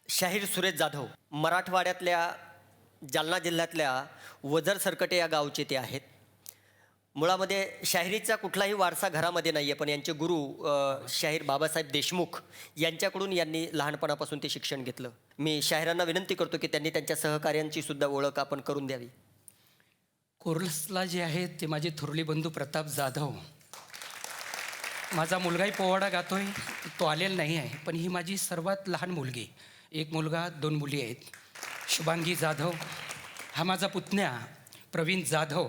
शाहीर सुरेश जाधव मराठवाड्यातल्या जालना जिल्ह्यातल्या वझर सरकटे या गावचे ते आहेत. मुळामध्ये शाहिरीचा कुठलाही वारसा घरामध्ये नाही आहे, पण यांचे गुरु शाहीर बाबासाहेब देशमुख यांच्याकडून यांनी लहानपणापासून ते शिक्षण घेतलं. मी शाहिरांना विनंती करतो की त्यांनी त्यांच्या सहकार्यांची सुद्धा ओळख आपण करून द्यावी. कोरलसला जे आहेत ते माझे थोरले बंधू प्रताप जाधव. माझा मुलगाही पोवाडा गातोय, तो आलेला नाही आहे, पण ही माझी सर्वात लहान मुलगी. एक मुलगा, 2 मुली आहेत. शुभांगी जाधव, हा माझा पुतण्या प्रवीण जाधव.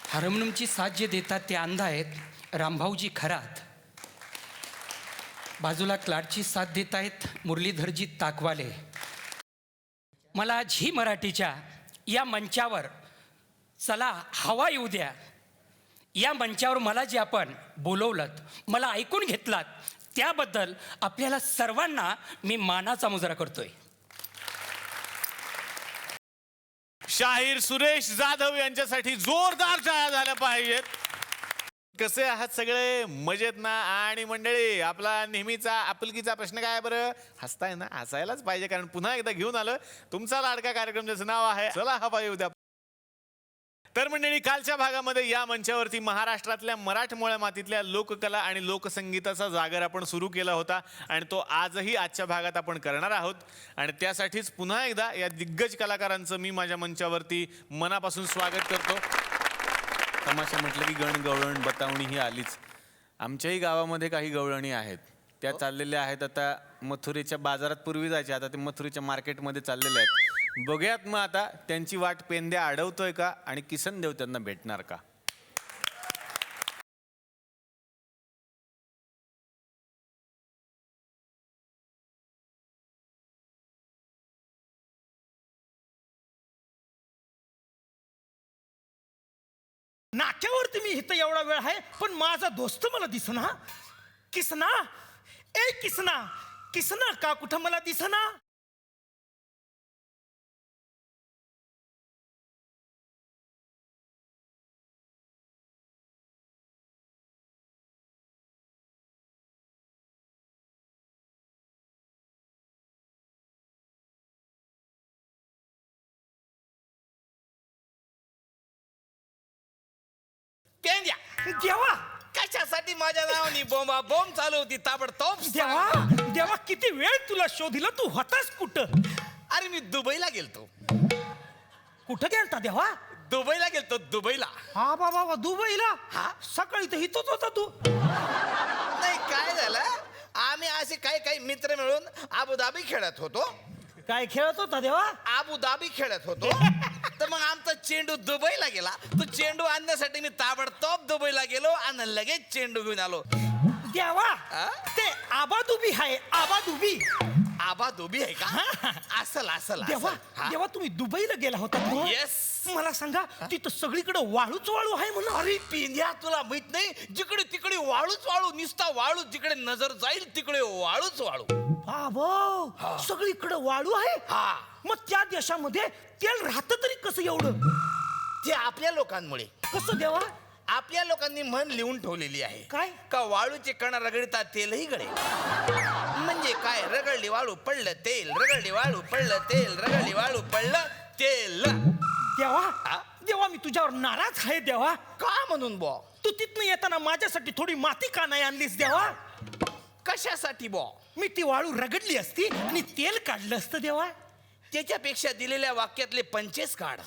हार्मोनियमची साथ जे देतात ते अंधा आहेत रामभाऊजी खरात. बाजूला क्लाटची साथ देत आहेत मुरलीधरजी ताकवाले. मला झी मराठीच्या या मंचावर चला हवा येऊ द्या, या मंचावर मला जे आपण बोलवलं, मला ऐकून घेतलात, त्याबद्दल आपल्याला सर्वांना मी मानाचा मुजरा करतोय. शाहीर सुरेश जाधव यांच्यासाठी जोरदार टाळ्या झाल्या पाहिजेत. कसे आहात सगळे? मजेत ना? आणि मंडळी, आपला नेहमीचा आपुलकीचा प्रश्न काय बरं? हसताय ना? हसायलाच पाहिजे, कारण पुन्हा एकदा घेऊन आलं तुमचा लाडका कार्यक्रम, ज्याचं नाव आहे चला हवा येऊ द्या. तर मंडळी, कालच्या भागामध्ये या मंचावरती महाराष्ट्रातल्या मराठमोळ्या मातीतल्या लोककला आणि लोकसंगीताचा जागर आपण सुरू केला होता, आणि तो आजही आजच्या भागात आपण करणार आहोत. आणि त्यासाठीच पुन्हा एकदा या दिग्गज कलाकारांचं मी माझ्या मंचावरती मनापासून स्वागत करतो. तमाशा म्हटलं की गण गवळण बतावणी ही आलीच. आमच्याही गावामध्ये काही गवळणी आहेत, त्या चाललेल्या आहेत आता मथुरेच्या बाजारात. पूर्वी जायच्या, आता ते मथुरेच्या मार्केटमध्ये चाललेल्या आहेत. बघूयात मग आता त्यांची वाट पेंद्या अडवतोय का आणि किसन देव त्यांना भेटणार का. नाक्यावरती मी इथं एवढा वेळ आहे, पण माझा दोस्त मला दिसना. किसना, ए किसना, किसना का कुठं मला दिसना. पेंद्या देवा, कशासाठी माझ्या नावाने बोंबा बोंब चालू होती ताबडतोब. देवा, देवा, किती वेळ तुला शोधिलं, तू होतास कुठं? अरे मी दुबईला गेलतो. कुठं गेलता देवा? दुबईला गेलतो, दुबईला. हा बाबा, दुबईला? हा. सकाळी तर इथंच होता तू. नाही, काय झालं, आम्ही असे काही मित्र मिळून अबुधाबी खेळत होतो. काय खेळत होता देवा? अबुधाबी खेळत होतो. तर मग आमचा चेंडू दुबईला गेला. तो चेंडू आणण्यासाठी मी ताबडतोब दुबईला गेलो आणि लगेच चेंडू घेऊन आलो. देवा, हा? ते आबादुबी आहे, आबादुबी. आबाधुबी आहे का? असल असल देवा, देवा, तुम्ही दुबईला गेला होता ना? येस. मला सांगा, तिथं सगळीकडे वाळूच वाळू आहे म्हणून. अरे पिंध्या, तुला माहित नाही, जिकडे तिकडे वाळूच वाळू, निसता वाळू. जिकडे नजर जाईल तिकडे वाळूच वाळू. बाबा, सगळीकडे वाळू आहे. हा. मग त्या देशामध्ये तेल राहतं तरी कसं एवढं? ते आपल्या लोकांमुळे. कसं देवा? आपल्या लोकांनी म्हण लिहून ठेवलेली आहे. काय? का वाळूचे कण रगडतात तेलही गळे. म्हणजे काय? रगडली वाळू पडलं तेल, रगडली वाळू पडलं तेल, रगडली वाळू पडलं तेल. देवा, देवा, मी तुझ्यावर नाराज आहे देवा. का म्हणून बॉ? तू तिथनं येताना माझ्यासाठी थोडी माती का नाही आणलीस देवा? कशासाठी बॉ? मी ती वाळू रगडली असती आणि तेल काढलं असतं देवा. त्याच्यापेक्षा दिलेल्या वाक्यातले 25 काढ.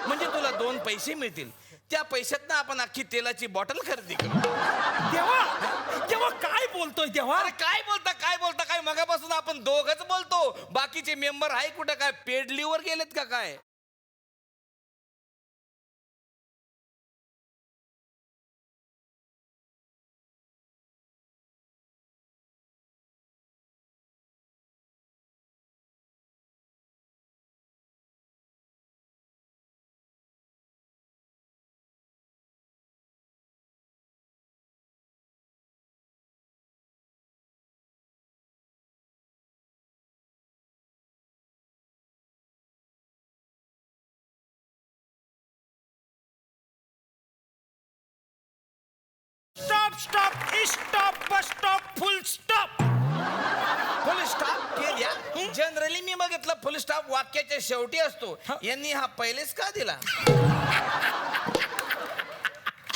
म्हणजे तुला 2 पैसे मिळतील. त्या पैशातनं आपण अख्खी तेलाची बॉटल खरेदी करू. देवा, देवा, काय बोलतोय देवा? अरे काय बोलता काय? मगापासून आपण दोघच बोलतो. बाकीचे मेंबर आहे कुठं? काय पेड लिव्हर गेलेत का काय? स्टॉप, स्टॉप, स्टॉप, बस stop, full stop. Full generally मी बघितलं फुल स्टॉप वाक्याच्या शेवटी असतो. यांनी हा पहिलेच का दिला?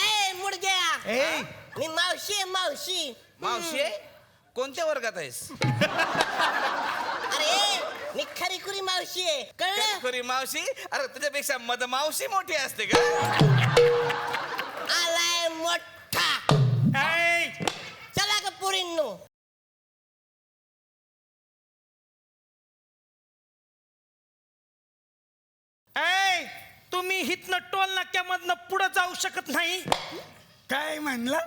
ए मुडद्या, ए मी मावशी आहे, मावशी. मावशी आहे? कोणत्या वर्गात आहेस? अरे मी खरीखुरी मावशी आहे, कळलं? खरी मावशी? अरे तुझ्यापेक्षा मधमावशी मोठी असते का? आलाय मोठा. ए, चला का पोरींनो. ए, तुम्ही हितनं टोल नाक्यामधनं पुढे जाऊ शकत नाही. काय म्हणला?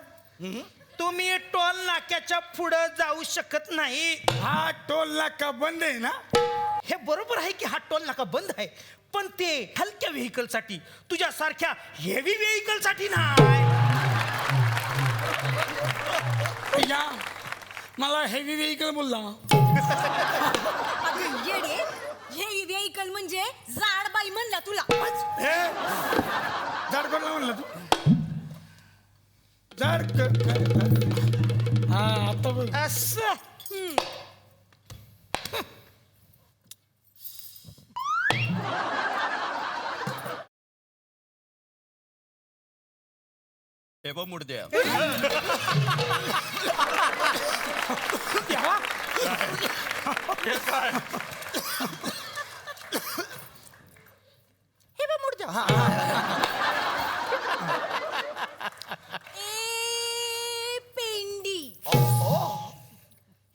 तुम्ही टोल नाक्याच्या पुढे जाऊ शकत नाही. हा टोल नाका बंद आहे ना? हे बरोबर आहे की हा टोल नाका बंद आहे, पण ते हलक्या व्हेकल साठी, तुझ्यासारख्या हेवी व्हेकल साठी नाही. या मला हेवी व्हेकल बोलला. अगं येडे, हे व्हेइकल म्हणजे जाड बाई म्हणला तुला. हे जाड कोणला म्हणला तू? हा आता बोल. असं हे बघ मुडद्या. हे बघ मुडद्या. ए पेंडी,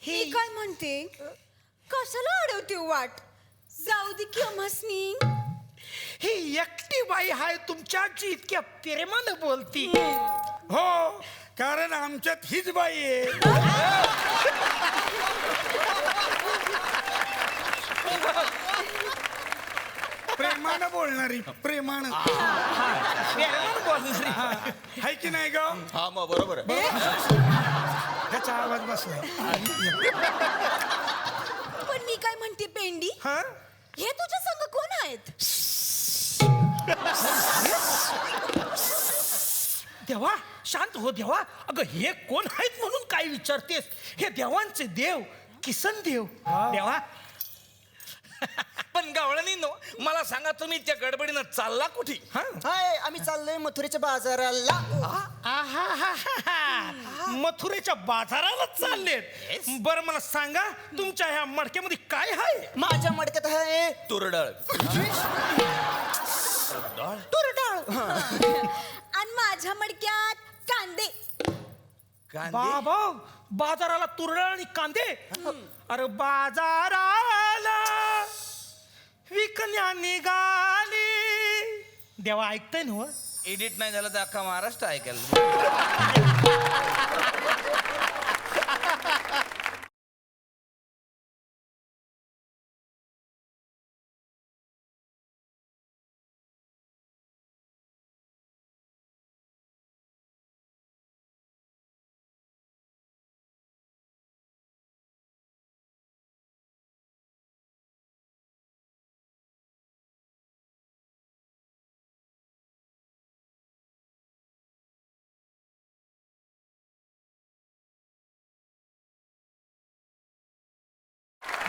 मी काय म्हणते, कशाला अडवते वाट? जाऊ दे की आम्हासनी. ही एकटी बाई हाय तुमच्याची इतक्या प्रेमानं बोलती. हो, कारण आमच्यात हीच बाई आहे. प्रेमानं बोलणारी, प्रेमानं. प्रेमानं बोलणारी. हाय की नाही ग? हा मग बरोबर आहे. त्याचा आवाज बसला. पण मी काय म्हणते पेंडी, हा? हे तुझ्या संग कोण आहेत? देवा शांत हो देवा. अगं हे कोण आहेत म्हणून काय विचारतेस? हे देवांचे देव किसन देव. देवा पण गावळणींनो, मला सांगा तुम्ही त्या गडबडीनं चालला कुठे? हाय, आम्ही चाललोय मथुरेच्या बाजाराला. आहा, मथुरेच्या बाजाराला चाललेत. बरं मला सांगा, तुमच्या ह्या मडक्यामध्ये काय आहे? माझ्या मडक्यात आहे तुरडळ. तुरडाळ. आणि माझ्या मडक्यात कांदे. बाबा, बाजाराला तुरळ आणि कांदे. अरे बाजाराला विकण्या निघाली. देवा ऐकताय ना? एडिट नाही झालं तर अख्खा महाराष्ट्र ऐकेल.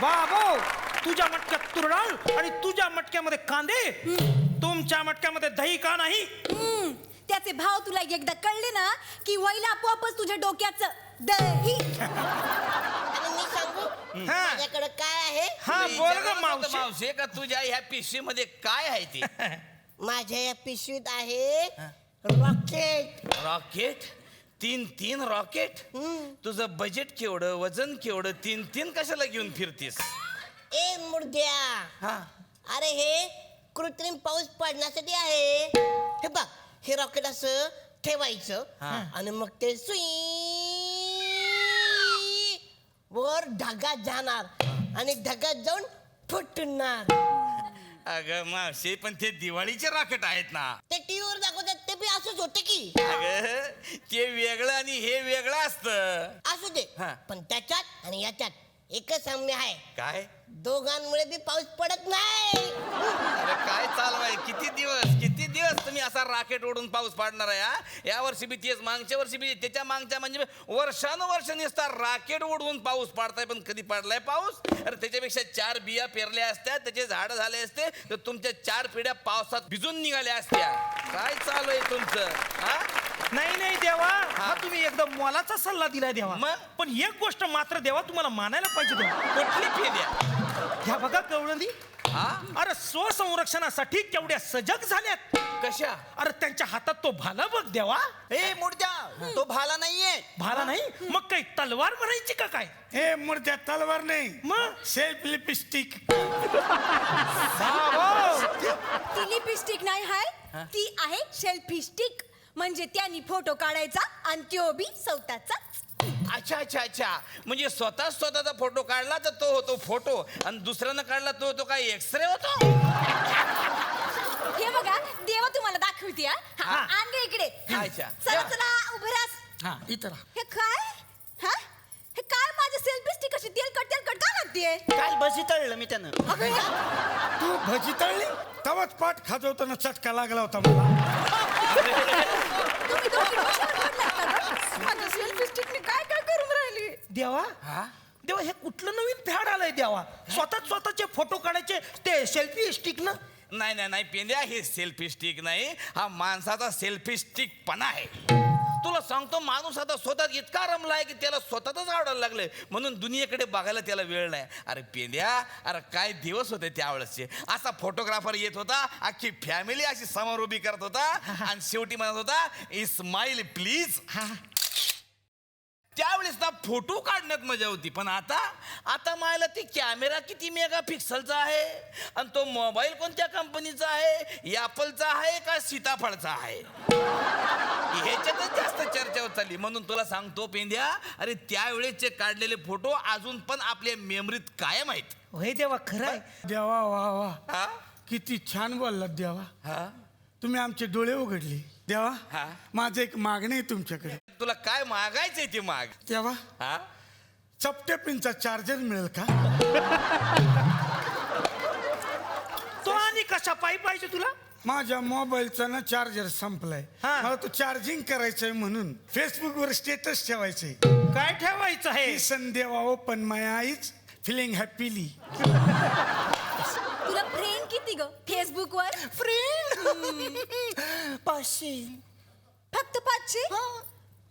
बाबो, तुझ्या मटक्यात तुरडाळ आणि तुझ्या मटक्यामध्ये कांदे. तुमच्या मटक्यामध्ये दही का नाही? त्याचे भाव तुला एकदा कळले ना की होईल आपोआपच तुझ्या डोक्याचं दही. आणि मी सांगू माझ्याकडे काय आहे? हा बोल ग मावशी. मावशी, का तुझ्या ह्या पिशवी मध्ये काय आहे ते? माझ्या या पिशवीत आहे रॉकेट. रॉकेट? 3 रॉकेट? तुझं बजेट केवढं, वजन केवढं, 3 कशाला घेऊन फिरतीस? ए मुर्द्या, अरे हे कृत्रिम पाऊस पडण्यासाठी आहे. हे बघ, हे रॉकेट असं ठेवायचं आणि मग ते सुई वर ढगात जाणार आणि ढगात जाऊन फुटणार. अगं मावशी, पण ते दिवाळीचे रॉकेट आहेत ना. ते टीव्हीवर दाखवतात ते बी असंच होतं की. अगं ते वेगळं आणि हे वेगळं असतं. असू दे, हा. पण त्याच्यात आणि याच्यात एकच साम्य आहे, काय दोघांमुळे बी पाऊस पडत नाही. अरे काय चालवाय किती दिवस तुम्ही असा राकेट ओढून पाऊस पाडणार आहे हा? या वर्षी बी तेच, मागच्या वर्षी बी, त्याच्या मागच्या, म्हणजे वर्षानुवर्ष नुसता राकेट ओढून पाऊस पाडताय, पण कधी पडलाय पाऊस? अरे त्याच्यापेक्षा 4 बिया पेरल्या असत्या, त्याचे झाड झाले असते तर तुमच्या 4 पिढ्या पावसात भिजून निघाल्या असत्या. काय चालू आहे तुमचं हा? नाही देवा, हा तुम्ही एकदम मोलाचा सल्ला दिलाय देवा. मग? पण एक गोष्ट मात्र देवा तुम्हाला मानायला पाहिजे देवा. कुठली फेद्या ह्या बघा गवळणी, हा? अरे स्वसंरक्षणासाठी केवढ्या सजग झाल्यात. कशा? अरे त्यांच्या हातात तो भाला बघ देवा. ए मुर्द्या, तो भाला नाहीये. भाला नाही मग काही तलवार म्हणायची का काय? हे मूर्त्या तलवार नाही, मग सेल्फ लिपस्टिक. ती लिपस्टिक नाही हाय, ती आहे सेल्फी स्टिक. म्हणजे त्यांनी फोटो काढायचा आणि त्यो बी स्वतःचाच. अच्छा, म्हणजे स्वतःचा फोटो काढला तर तो होतो फोटो, आणि दुसऱ्यानं काढला तो होतो काय एक्सरे होतो? हे बघा देवा तुम्हाला दाखवते हा. हा. आण गे इकडे. अच्छा. चला उभं राहा. हा इतर हे काय हा? हे काय माझ्या सेल्फी स्टिक अशी तेलकट का लागते? काल भजी तळलं मी त्यानं. तू भजी तळली तवाच पाठ खाजवताना चटका लागला होता मला. तुम्ही दोघी डोक्यावर पडलात का गं? माझ्या सेल्फी स्टिकने काय करून राहिली? देवा, देवा हे कुठलं नवीन फॅड आलंय देवा? स्वतःचे फोटो काढायचे ते सेल्फी स्टिक ना? नाही पेंद्या, हे सेल्फी स्टिक नाही, हा माणसाचा सेल्फी स्टिक पणा आहे. तुला सांगतो, माणूस आता स्वतः इतका रमलाय की त्याला स्वतःच आवडायला लागले, म्हणून दुनियेकडे बघायला त्याला वेळ नाही. अरे पेंद्या, अरे काय दिवस होते त्यावेळेसचे. असा फोटोग्राफर येत होता, अख्खी फॅमिली अशी समोर उभी करत होता आणि शेवटी म्हणत होता स्माइल प्लीज. त्यावेळेस ना फोटो काढण्यात मजा होती, पण आता मायला ती कॅमेरा किती मेगा पिक्सलचा आहे, आणि तो मोबाईल कोणत्या कंपनीचा आहे, ॲपलचा आहे का सीताफळचा आहे, ह्याच्यातच जास्त चर्चा होत चालली. म्हणून तुला सांगतो पेंद्या, अरे त्यावेळेसचे काढलेले फोटो अजून पण आपल्या मेमरीत कायम आहेत. होय देवा, खरं आहे. देवा वा वा, हा? किती छान बोललात देवा. हा? तुम्ही आमचे डोळे उघडले देवा. हा? माझं एक मागणी आहे तुमच्याकडे. तुला काय मागायचंय ते माग. देवा, हा? चपट्या पिनचा चार्जर मिळेल का? तो आणि कशा पाहिजे तुला? माझ्या मोबाईलचा ना चार्जर संपलाय, हा. मला तो चार्जिंग करायचंय, म्हणून फेसबुक वर स्टेटस ठेवायचंय. काय ठेवायचं आहे? संदेवा ओपन माय आईज फिलिंग हॅपीली. तुला फ्रेंड किती ग फेसबुक वर? फ्रेंड 500. फक्त 500?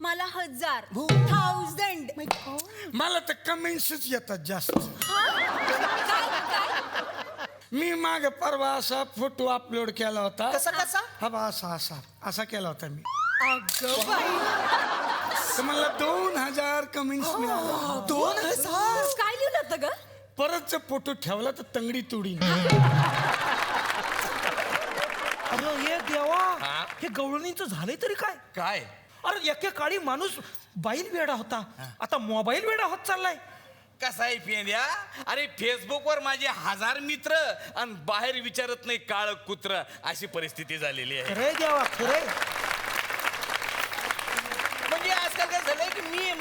मला 1000 1000. मला तर कमेंट्सच येतात जास्त. काय? मी मागे परवा असा फोटो अपलोड केला होता. कसा? हा बा, असा केला होता मी. अगं बाई, तर मला 2000 कमेंट्स मिळाले. 2000. काय लिहिलं होतं ग? परत जर फोटो ठेवला तर तंगडी तुडी. अरे हे देवा, हे गवळणीचं झालंय तरी काय? काय? अरे एकेकाळी माणूस बाईल वेडा होता, आता मोबाईल वेडा होत चाललाय. कसा आहे पेंद्या, अरे फेसबुकवर माझे 1000 मित्र आणि बाहेर विचारत नाही काळ कुत्र, अशी परिस्थिती झालेली आहे. खरंय देवा, खरंय. म्हणजे आजकाल काय झालंय की मी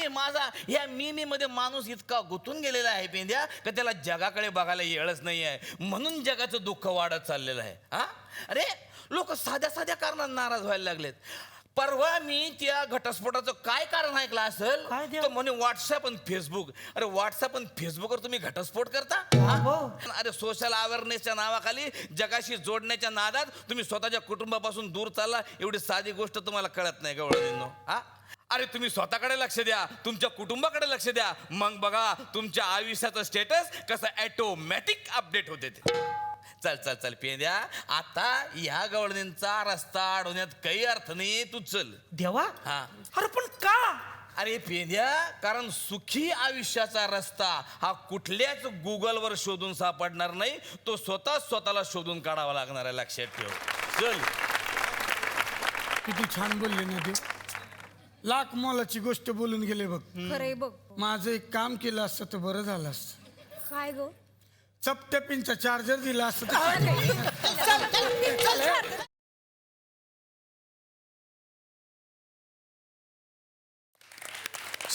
माझा ह्या मी मध्ये माणूस इतका गुंतून गेलेला आहे पेंद्या, का त्याला जगाकडे बघायला येळच नाही आहे, म्हणून जगाचं दुःख वाढत चाललेलं आहे. हा? अरे लोक साध्या कारणात नाराज व्हायला लागलेत. परवा मी त्या घटस्फोटाचं काय कारण ऐकलं असेल, काय देव? तर म्हणे व्हॉट्सअप आणि फेसबुक. अरे व्हॉट्सअप आणि फेसबुकवर तुम्ही घटस्फोट करता? हो. अरे सोशल अवेअरनेसच्या नावाखाली जगाशी जोडण्याच्या नादात तुम्ही स्वतःच्या कुटुंबापासून दूर चालला. एवढी साधी गोष्ट तुम्हाला कळत नाही गवळणींनो. हा? अरे तुम्ही स्वतःकडे लक्ष द्या, तुमच्या कुटुंबाकडे लक्ष द्या, मग बघा तुमच्या आयुष्याचं स्टेटस कसं ऑटोमॅटिक अपडेट होते ते. चल पेंद्या, आता ह्या गवळणींचा रस्ता अडवण्यात काही अर्थ नाही, तू चल. देवा, हा. अरे पण का? अरे पेंद्या, कारण सुखी आयुष्याचा रस्ता हा कुठल्याच गुगलवर शोधून सापडणार नाही, तो स्वतःला शोधून काढावा लागणार आहे, लक्षात ठेव. चल. किती छान बोलले ना देव. लाख मोलाची गोष्ट बोलून गेले बघ. खरंय बघ. माझं एक काम केलं असतं तर बरं झालं असतं. काय ग? चपट्या पिनचा चार्जर दिला असतं तर.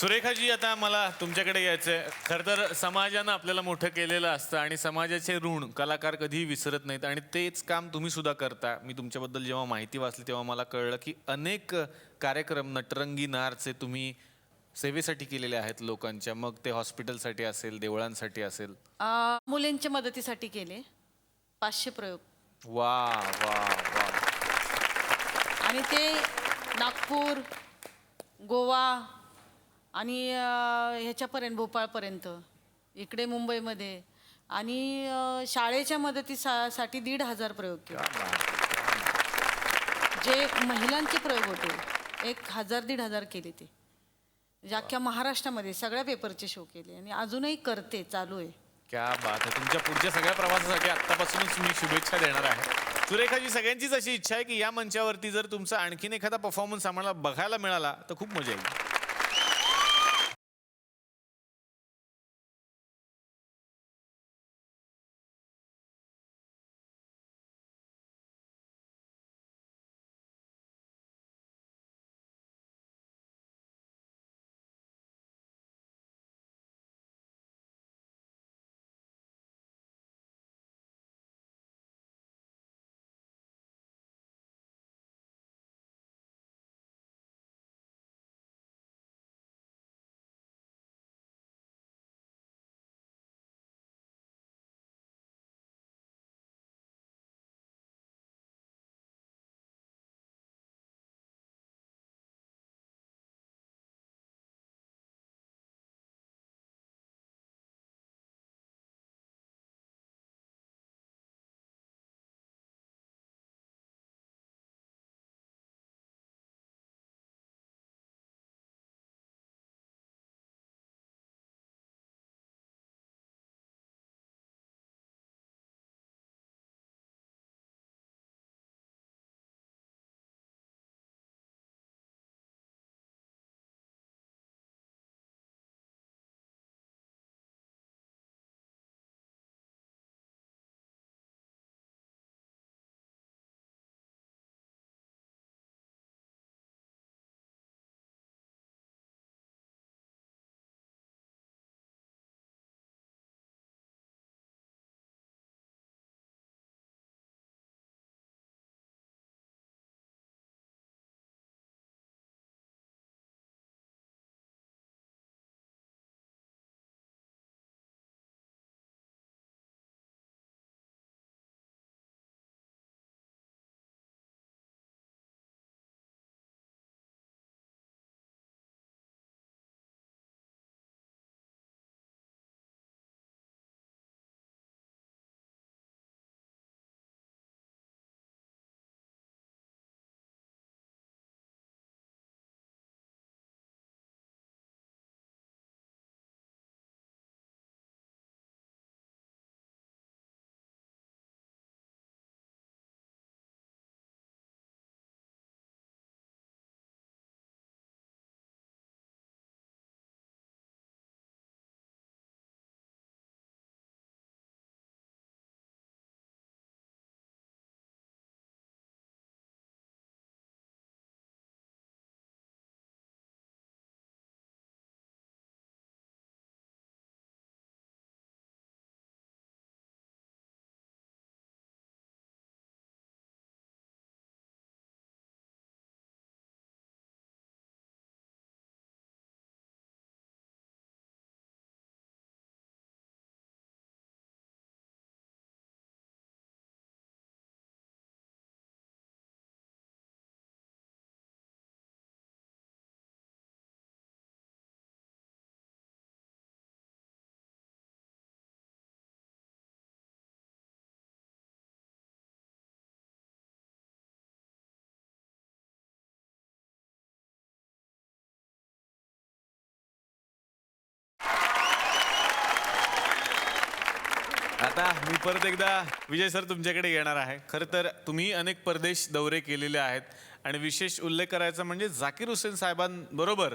सुरेखाजी, आता मला तुमच्याकडे यायचंय. खरं तर समाजानं आपल्याला मोठं केलेलं असतं आणि समाजाचे ऋण कलाकार कधीही विसरत नाहीत आणि तेच काम तुम्ही सुद्धा करता. मी तुमच्याबद्दल जेव्हा माहिती वाचली तेव्हा मला कळलं की अनेक कार्यक्रम नटरंगी नारचे तुम्ही सेवेसाठी केलेले आहेत लोकांच्या. मग ते हॉस्पिटलसाठी असेल, देवळांसाठी असेल. मुलींच्या मदतीसाठी केले 500 प्रयोग. वा वा वा. आणि ते नागपूर, गोवा आणि ह्याच्यापर्यंत भोपाळपर्यंत, इकडे मुंबईमध्ये. आणि शाळेच्या मदतीसाठी 1,500 प्रयोग केले. जे महिलांचे प्रयोग होते 1,000-1,500 केले ते. म्हणजे अख्ख्या महाराष्ट्रामध्ये सगळ्या पेपरचे शो केले आणि अजूनही करते, चालू आहे. क्या बात आहे. तुमच्या पुढच्या सगळ्या प्रवासासाठी आत्तापासूनच मी शुभेच्छा देणार आहे. सुरेखाजी, सगळ्यांचीच अशी इच्छा आहे की या मंचावरती जर तुमचा आणखीन एखादा परफॉर्मन्स आम्हाला बघायला मिळाला तर खूप मजा येईल. आता मी परत एकदा विजय सर तुमच्याकडे येणार आहे. खरं तर तुम्ही अनेक परदेश दौरे केलेले आहेत आणि विशेष उल्लेख करायचा म्हणजे झाकीर हुसेन साहेबांबरोबर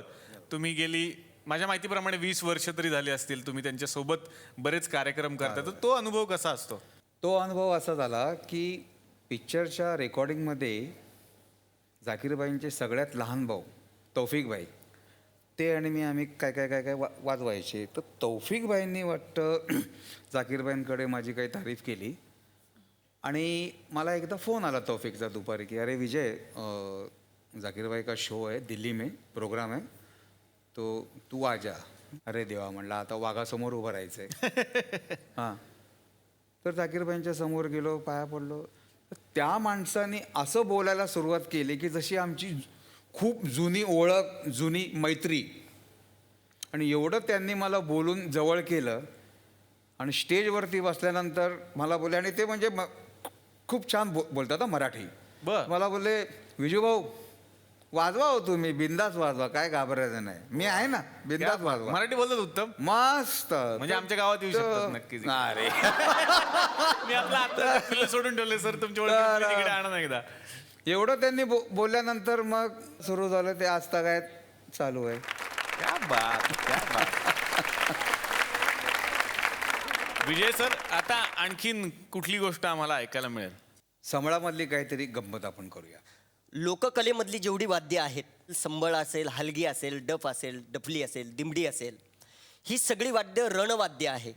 तुम्ही गेली माझ्या माहितीप्रमाणे 20 वर्ष तरी झाली असतील तुम्ही त्यांच्यासोबत बरेच कार्यक्रम करता. तर तो अनुभव कसा असतो? तो अनुभव असा झाला की पिक्चरच्या रेकॉर्डिंगमध्ये झाकीरबाईंचे सगळ्यात लहान भाऊ तौफिकबाई ते आणि मी आम्ही काय काय काय काय वाजवायचे. तर तौफिकबाईंनी वाटतं जाकीरबाईंकडे माझी काही तारीफ केली आणि मला एकदा फोन आला तौफिकचा दुपारी की अरे विजय जाकीरबाई का शो आहे दिल्ली में प्रोग्राम है तो तू आ जा. अरे देवा म्हणलं आता वाघासमोर उभं राहायचं आहे. हां तर जाकीरबाईंच्या समोर गेलो पाया पडलो. त्या माणसाने असं बोलायला सुरुवात केली की जशी आमची खूप जुनी ओळख जुनी मैत्री. आणि एवढं त्यांनी मला बोलून जवळ केलं आणि स्टेजवरती बसल्यानंतर मला बोलले आणि ते म्हणजे खूप छान बोलतात हा मराठी. बर. मला बोलले विजूभाऊ वाजवा हो तुम्ही बिंदास वाजवा काय घाबरायचं नाही मी आहे ना बिंदास वाजवा. मराठी बोलतात उत्तम. मस्त म्हणजे आमच्या गावात येऊ शकतात नक्कीच. अरे मी आपला आता पिल्लं सोडून ठेवले सर तुमच्या ओळखीचे तिकडे आणा ना एकदा. एवढं त्यांनी बोलल्यानंतर मग सुरू झालं ते आजतागायत चालू आहे. क्या बात क्या बात. विजय सर आता आणखीन कुठली गोष्ट आम्हाला ऐकायला मिळेल? संबळामधली काहीतरी गंमत आपण करूया. लोककलेमधली जेवढी वाद्य आहेत संबळ असेल हलगी असेल डफ असेल डफली असेल दिमडी असेल ही सगळी वाद्य रणवाद्य आहे.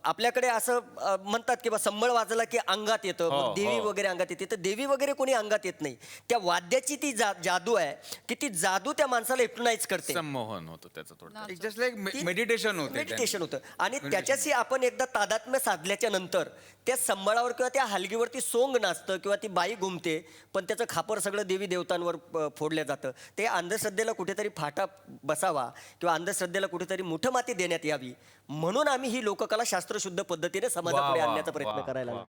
आपल्याकडे असं म्हणतात की बा संबळ वाजला की अंगात येतं मग देवी वगैरे अंगात येते. तर देवी वगैरे कोणी अंगात येत नाही. त्या वाद्याची ती जादू आहे की ती जादू त्या माणसाला हिप्नोटाईज करते. संमोहन होतं त्याचं थोडं. जस्ट लाईक मेडिटेशन होते. मेडिटेशन होतं आणि त्याच्याशी आपण एकदा तादात्म्य साधल्याच्या नंतर त्या संबळावर किंवा त्या हलगीवरती सोंग नाचतं किंवा ती बाई घुमते पण त्याचं खापर सगळं देवी देवतांवर फोडलं जातं. ते अंधश्रद्धेला कुठेतरी फाटा बसावा किंवा अंधश्रद्धेला कुठेतरी मुठं माती देण्यात यावी म्हणून आम्ही ही लोककला शास्त्रशुद्ध पद्धतीने समाजापुढे आणण्याचा प्रयत्न करायला लागलो.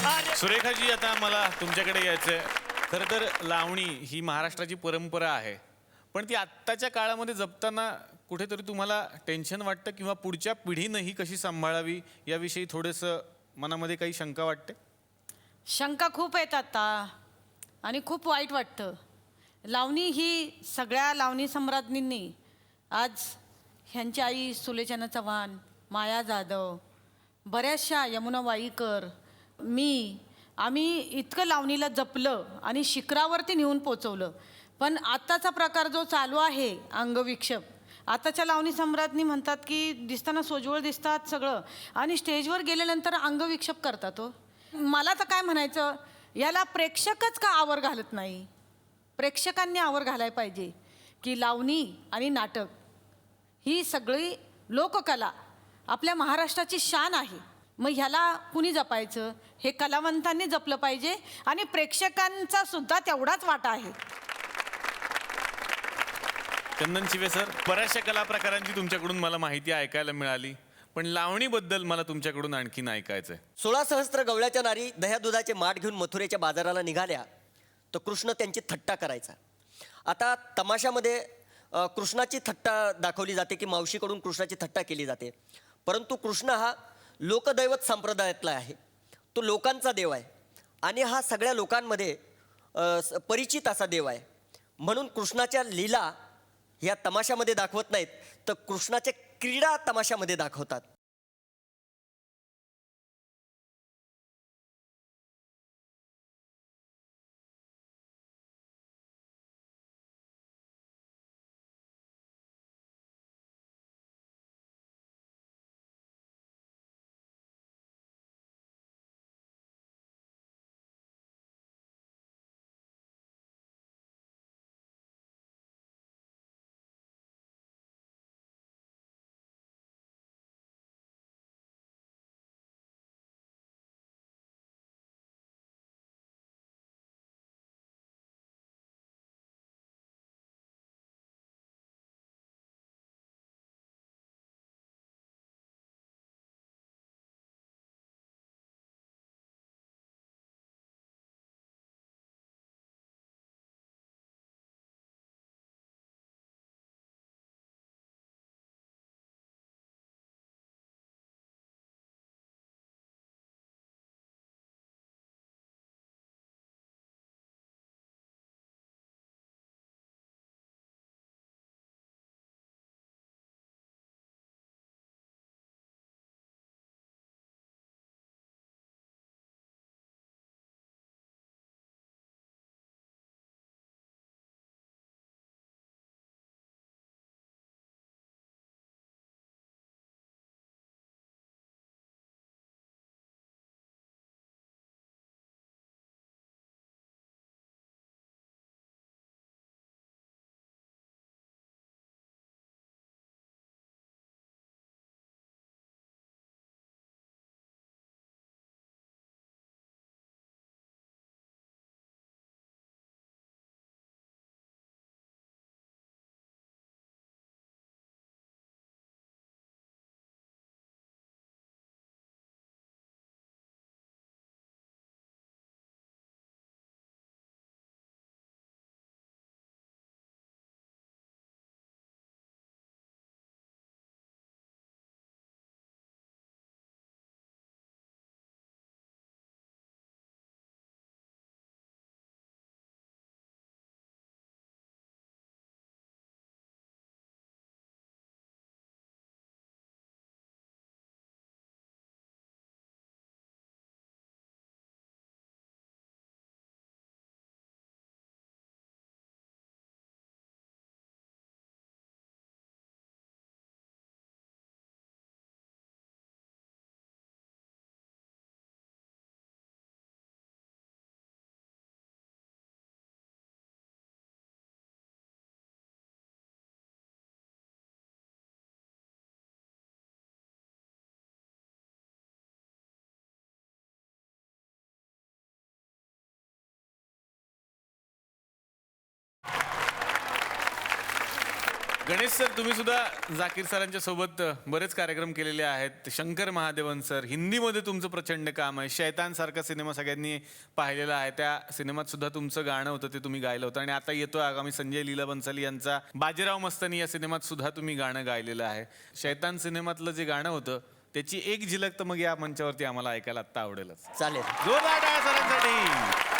सुरेखाजी, आता मला तुमच्याकडे यायचंय. खरं तर लावणी ही महाराष्ट्राची परंपरा आहे, पण ती आत्ताच्या काळामध्ये जपताना कुठेतरी तुम्हाला टेन्शन वाटतं किंवा पुढच्या पिढीनं ही कशी सांभाळावी याविषयी थोडंसं मनामध्ये काही शंका वाटते? शंका खूप आहेत आता आणि खूप वाईट वाटतं. लावणी ही सगळ्या लावणी सम्राज्ञींनी आज ह्यांची आई सुलोचना चव्हाण, माया जाधव, बऱ्याचशा यमुना वाईकर, आम्ही इतकं लावणीला जपलं आणि शिखरावरती नेऊन पोचवलं. पण आत्ताचा प्रकार जो चालू आहे अंगविक्षेप, आताच्या लावणी सम्राज्ञी म्हणतात की दिसताना सोज्वळ दिसतात सगळं आणि स्टेजवर गेल्यानंतर अंगविक्षेप करतात. तो मला तर काय म्हणायचं, याला प्रेक्षकच का आवर घालत नाही? प्रेक्षकांनी आवर घालायला पाहिजे की लावणी आणि नाटक ही सगळी लोककला आपल्या महाराष्ट्राची शान आहे. मग ह्याला कुणी जपायचं? हे कलावंतांनी जपलं पाहिजे आणि प्रेक्षकांचा सुद्धा तेवढाच वाटा आहे. चंदन शिवे सर, बऱ्याचशा कला प्रकारांची तुमच्याकडून मला माहिती ऐकायला मिळाली, पण लावणीबद्दल मला तुमच्याकडून आणखीन ऐकायचंय. 16 सहस्त्र गवळ्याच्या नारी दह्या दुधाचे माठ घेऊन मथुरेच्या बाजाराला निघाल्या तर कृष्ण त्यांची थट्टा करायचा. आता तमाशामध्ये कृष्णाची थट्टा दाखवली जाते की मावशीकडून कृष्णाची थट्टा केली जाते, परंतु कृष्ण हा लोकदैवत संप्रदायातला आहे. तो लोकांचा देव आहे आणि हा सगळ्या लोकांमध्ये परिचित असा देव आहे. म्हणून कृष्णाच्या लीला ह्या तमाशामध्ये दाखवत नाहीत, तर कृष्णाच्या क्रीडा तमाशामध्ये दाखवतात. गणेश सर, तुम्ही सुद्धा जाकीर सरांच्या सोबत बरेच कार्यक्रम केलेले आहेत. शंकर महादेवन सर, हिंदीमध्ये तुमचं प्रचंड काम आहे. शैतान सारखा सिनेमा सगळ्यांनी पाहिलेला आहे. त्या सिनेमात सुद्धा तुमचं गाणं होतं, ते तुम्ही गायलं होतं. आणि आता येतो आगामी संजय लीला बन्साली यांचा बाजीराव मस्तानी या सिनेमात सुद्धा तुम्ही गाणं गायलेलं आहे. शैतान सिनेमातलं जे गाणं होतं त्याची एक झलक तर मग या मंचावरती आम्हाला ऐकायला आत्ता आवडेलच. चालेल. जोरदार टाळ्या सरांसाठी.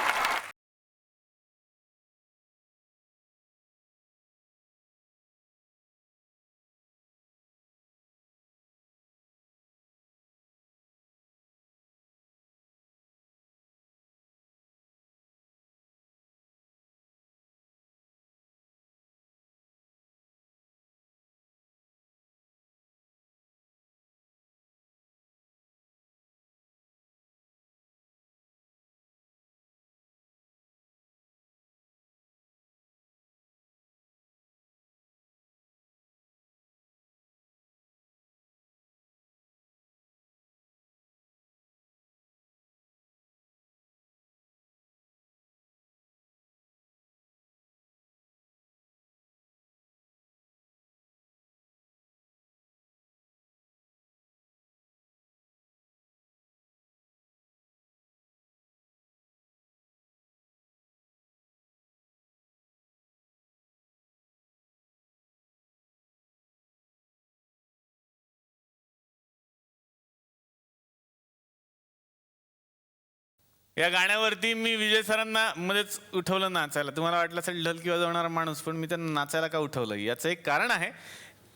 या गाण्यावरती मी विजय सरांना मध्येच उठवलं नाचायला. तुम्हाला वाटलं असेल ढोलकी वाजवणारा माणूस, पण मी त्यांना नाचायला का उठवलं याचं एक कारण आहे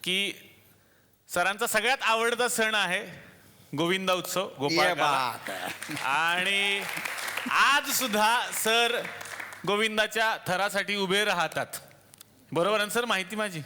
की सरांचा सगळ्यात आवडता सण आहे गोविंदा उत्सव, गोपाळकाला. आणि आज सुद्धा सर गोविंदाच्या थरासाठी उभे राहतात. बरोबर आहे सर? माहिती माझी?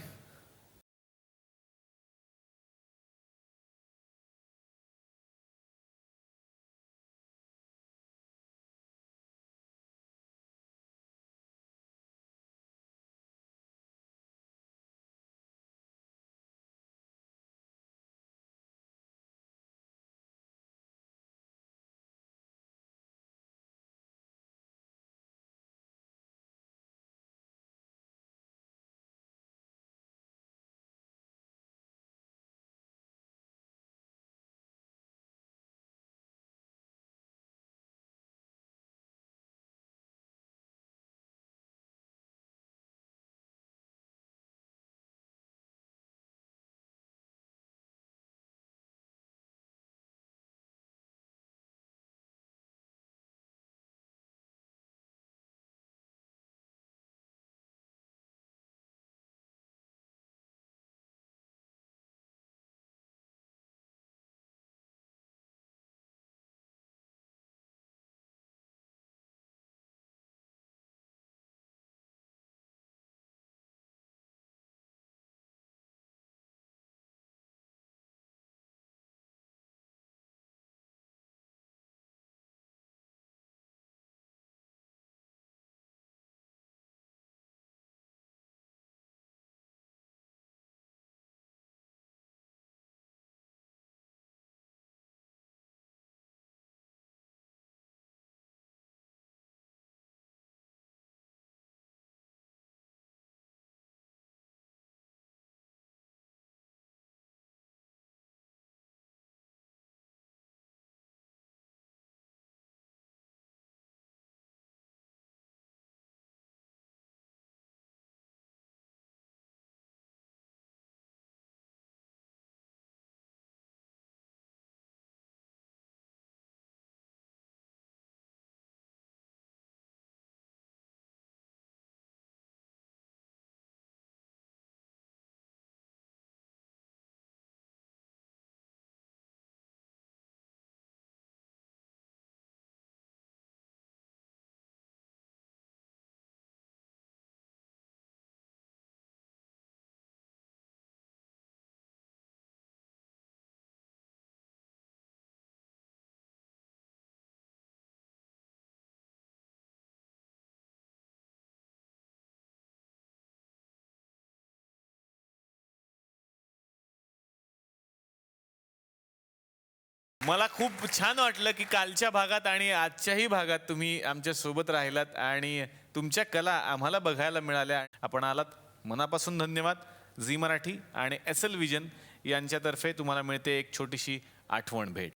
मला खूप छान वाटलं की कालच्या भागात आणि आजच्याही भागात तुम्ही आमच्या सोबत राहिलात आणि तुमच्या कला आम्हाला बघायला मिळाल्या. आपण आलात, मनापासून धन्यवाद. झी मराठी आणि SL विजन यांच्यातर्फे तुम्हाला मिळते एक छोटीशी आठवण भेट.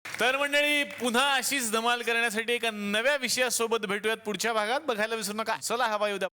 तर मंडळी, पुन्हा अशीच धमाल करण्यासाठी एका नव्या विषयासोबत भेटूयात पुढच्या भागात. बघायला विसरू नका. चला हवा येऊ द्या.